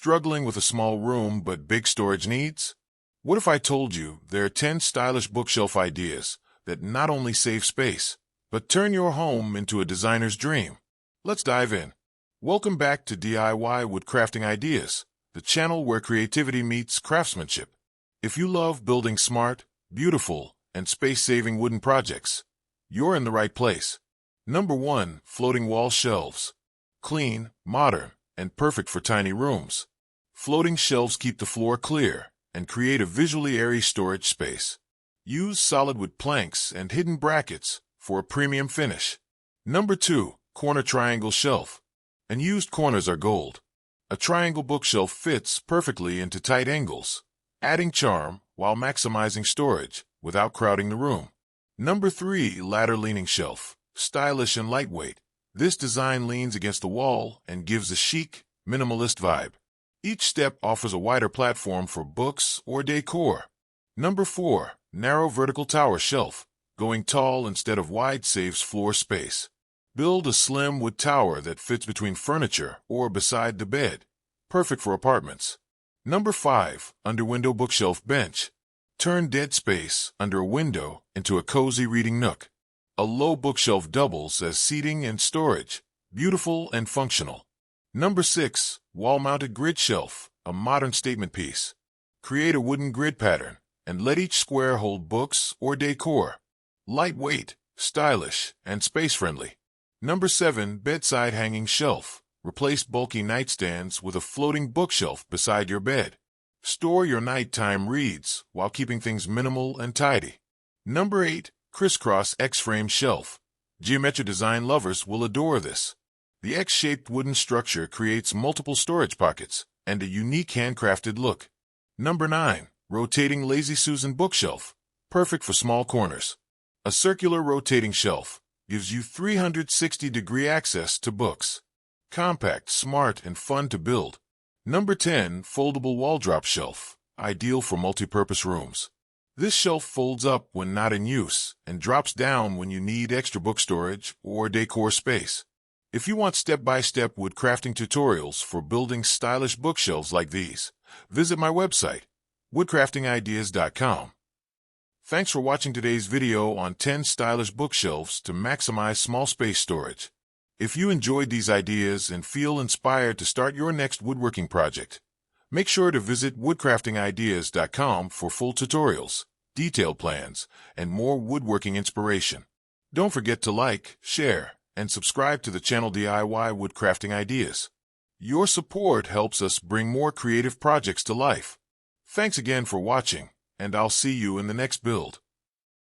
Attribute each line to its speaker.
Speaker 1: Struggling with a small room but big storage needs? What if I told you there are 10 stylish bookshelf ideas that not only save space, but turn your home into a designer's dream? Let's dive in. Welcome back to DIY Woodcrafting Ideas, the channel where creativity meets craftsmanship. If you love building smart, beautiful, and space-saving wooden projects, you're in the right place. Number 1. Floating wall shelves. Clean, modern, and perfect for tiny rooms. Floating shelves keep the floor clear and create a visually airy storage space. Use solid wood planks and hidden brackets for a premium finish. Number 2. Corner triangle shelf. Unused corners are gold. A triangle bookshelf fits perfectly into tight angles, adding charm while maximizing storage without crowding the room. Number 3. Ladder leaning shelf. Stylish and lightweight. This design leans against the wall and gives a chic, minimalist vibe. Each step offers a wider platform for books or decor. Number 4. Narrow vertical tower shelf. Going tall instead of wide saves floor space. Build a slim wood tower that fits between furniture or beside the bed. Perfect for apartments. Number 5. Under window bookshelf bench. Turn dead space under a window into a cozy reading nook. A low bookshelf doubles as seating and storage, beautiful and functional. Number 6. Wall-mounted grid shelf, a modern statement piece. Create a wooden grid pattern and let each square hold books or decor. Lightweight, stylish, and space-friendly. Number 7. Bedside hanging shelf. Replace bulky nightstands with a floating bookshelf beside your bed. Store your nighttime reads while keeping things minimal and tidy. Number 8. Crisscross X-frame shelf. Geometric design lovers will adore this. The X-shaped wooden structure creates multiple storage pockets and a unique handcrafted look. Number 9. Rotating Lazy Susan bookshelf. Perfect for small corners. A circular rotating shelf gives you 360-degree access to books. Compact, smart, and fun to build. Number 10. Foldable wall drop shelf. Ideal for multi-purpose rooms. This shelf folds up when not in use and drops down when you need extra book storage or decor space. If you want step-by-step woodcrafting tutorials for building stylish bookshelves like these, visit my website, woodcraftingideas.com. Thanks for watching today's video on 10 stylish bookshelves to maximize small space storage. If you enjoyed these ideas and feel inspired to start your next woodworking project, make sure to visit woodcraftingideas.com for full tutorials, detailed plans, and more woodworking inspiration. Don't forget to like, share, and subscribe to the channel DIY Woodcrafting Ideas. Your support helps us bring more creative projects to life. Thanks again for watching, and I'll see you in the next build.